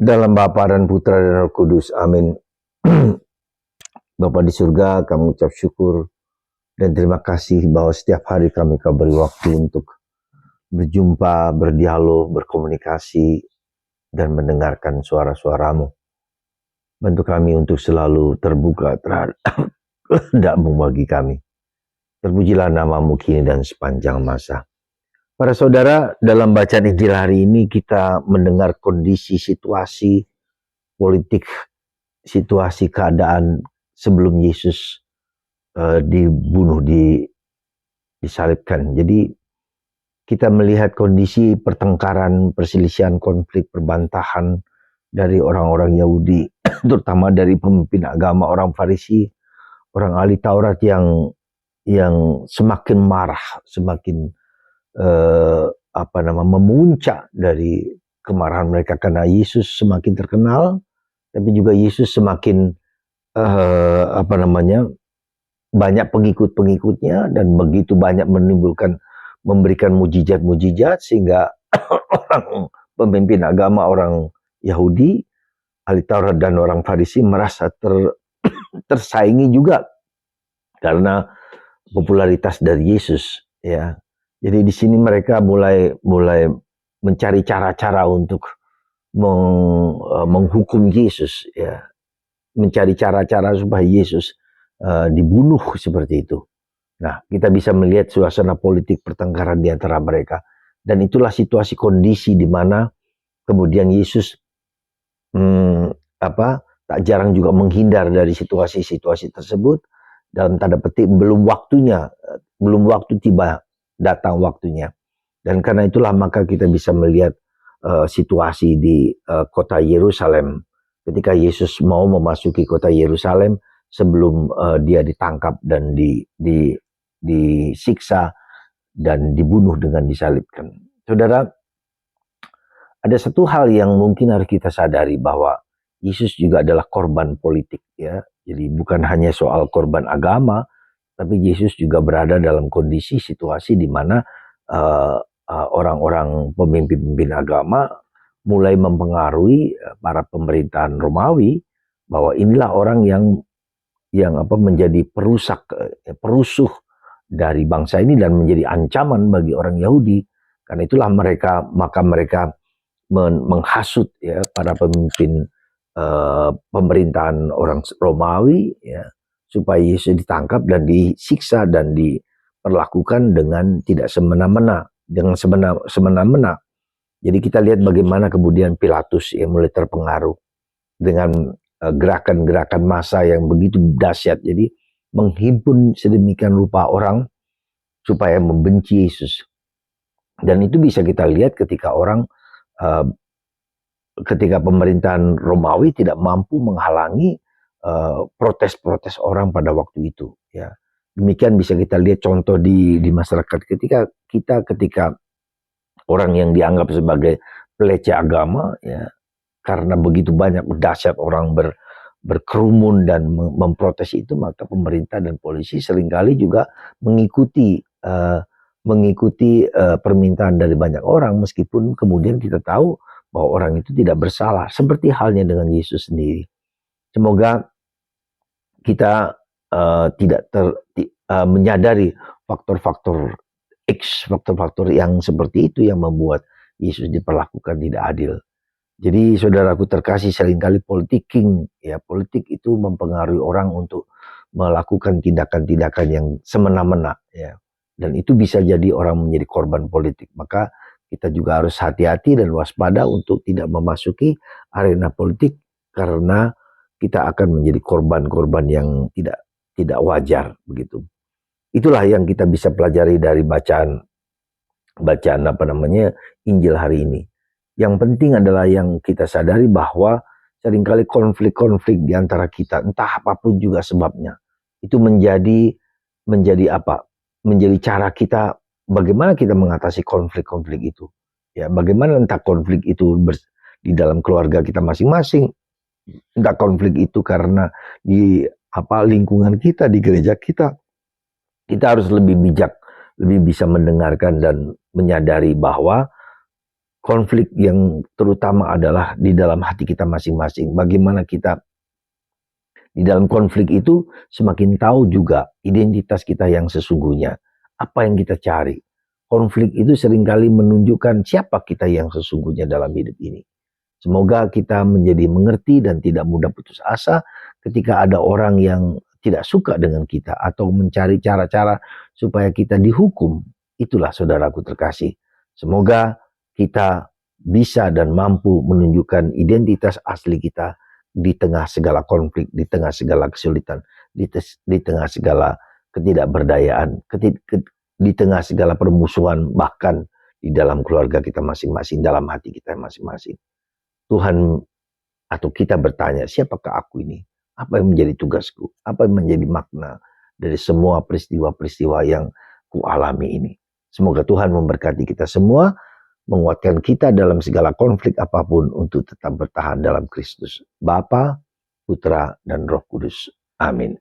Dalam Bapa dan Putra dan Roh Kudus, amin. Bapa di surga, kami ucap syukur dan terima kasih bahwa setiap hari kami kau beri waktu untuk berjumpa, berdialog, berkomunikasi, dan mendengarkan suara-suaramu. Bantu kami untuk selalu terbuka terhadap kehendak-mu bagi kami. Terpujilah namamu kini dan sepanjang masa. Para saudara, dalam bacaan Injil hari ini kita mendengar kondisi situasi politik, situasi keadaan sebelum Yesus dibunuh, disalibkan. Jadi kita melihat kondisi pertengkaran, perselisihan, konflik, perbantahan dari orang-orang Yahudi, terutama dari pemimpin agama, orang Farisi, orang ahli Taurat yang semakin marah, semakin memuncak dari kemarahan mereka karena Yesus semakin terkenal, tapi juga Yesus semakin banyak pengikut-pengikutnya dan begitu banyak memberikan mujizat-mujizat sehingga orang pemimpin agama, orang Yahudi, ahli Taurat dan orang Farisi merasa tersaingi juga karena popularitas dari Yesus, ya. Jadi di sini mereka mulai mencari cara-cara untuk menghukum Yesus, ya. Mencari cara-cara supaya Yesus dibunuh seperti itu. Nah, kita bisa melihat suasana politik pertengkaran di antara mereka. Dan itulah situasi kondisi di mana kemudian Yesus tak jarang juga menghindar dari situasi-situasi tersebut. Dalam tanda petik belum waktu tiba, datang waktunya. Dan karena itulah maka kita bisa melihat situasi di kota Yerusalem. Ketika Yesus mau memasuki kota Yerusalem sebelum dia ditangkap dan disiksa dan dibunuh dengan disalibkan. Saudara, ada satu hal yang mungkin harus kita sadari bahwa Yesus juga adalah korban politik, ya. Jadi bukan hanya soal korban agama, tapi Yesus juga berada dalam kondisi situasi di mana orang-orang pemimpin agama mulai mempengaruhi para pemerintahan Romawi bahwa inilah orang yang menjadi perusuh dari bangsa ini dan menjadi ancaman bagi orang Yahudi. Karena itulah mereka menghasut, ya, para pemimpin pemerintahan orang Romawi, ya, supaya Yesus ditangkap dan disiksa dan diperlakukan dengan tidak semena-mena, Jadi kita lihat bagaimana kemudian Pilatus yang mulai terpengaruh dengan gerakan-gerakan massa yang begitu dahsyat. Jadi menghimpun sedemikian rupa orang supaya membenci Yesus. Dan itu bisa kita lihat ketika ketika pemerintahan Romawi tidak mampu menghalangi protes-protes orang pada waktu itu, ya. Demikian bisa kita lihat contoh di masyarakat ketika orang yang dianggap sebagai peleceh agama, ya, karena begitu banyak dahsyat orang berkerumun dan memprotes itu, maka pemerintah dan polisi seringkali juga mengikuti permintaan dari banyak orang, meskipun kemudian kita tahu bahwa orang itu tidak bersalah, seperti halnya dengan Yesus sendiri. Semoga kita tidak menyadari faktor-faktor X, faktor-faktor yang seperti itu yang membuat Yesus diperlakukan tidak adil. Jadi saudaraku terkasih, seringkali politik itu mempengaruhi orang untuk melakukan tindakan-tindakan yang semena-mena, ya. Dan itu bisa jadi orang menjadi korban politik. Maka kita juga harus hati-hati dan waspada untuk tidak memasuki arena politik, karena kita akan menjadi korban-korban yang tidak wajar begitu. Itulah yang kita bisa pelajari dari bacaan Injil hari ini. Yang penting adalah yang kita sadari bahwa seringkali konflik-konflik di antara kita, entah apapun juga sebabnya, itu menjadi cara kita bagaimana kita mengatasi konflik-konflik itu. Ya, bagaimana entah konflik itu di dalam keluarga kita masing-masing, entah konflik itu karena di lingkungan kita, di gereja kita harus lebih bijak, lebih bisa mendengarkan dan menyadari bahwa konflik yang terutama adalah di dalam hati kita masing-masing. Bagaimana kita di dalam konflik itu semakin tahu juga identitas kita yang sesungguhnya. Apa yang kita cari. Konflik itu seringkali menunjukkan siapa kita yang sesungguhnya dalam hidup ini. Semoga kita menjadi mengerti dan tidak mudah putus asa ketika ada orang yang tidak suka dengan kita atau mencari cara-cara supaya kita dihukum. Itulah saudaraku terkasih. Semoga kita bisa dan mampu menunjukkan identitas asli kita di tengah segala konflik, di tengah segala kesulitan, di tengah segala ketidakberdayaan, di tengah segala permusuhan, bahkan di dalam keluarga kita masing-masing, dalam hati kita masing-masing. Tuhan atau kita bertanya, siapakah aku ini? Apa yang menjadi tugasku? Apa yang menjadi makna dari semua peristiwa-peristiwa yang kualami ini? Semoga Tuhan memberkati kita semua, menguatkan kita dalam segala konflik apapun untuk tetap bertahan dalam Kristus. Bapa, Putra, dan Roh Kudus. Amin.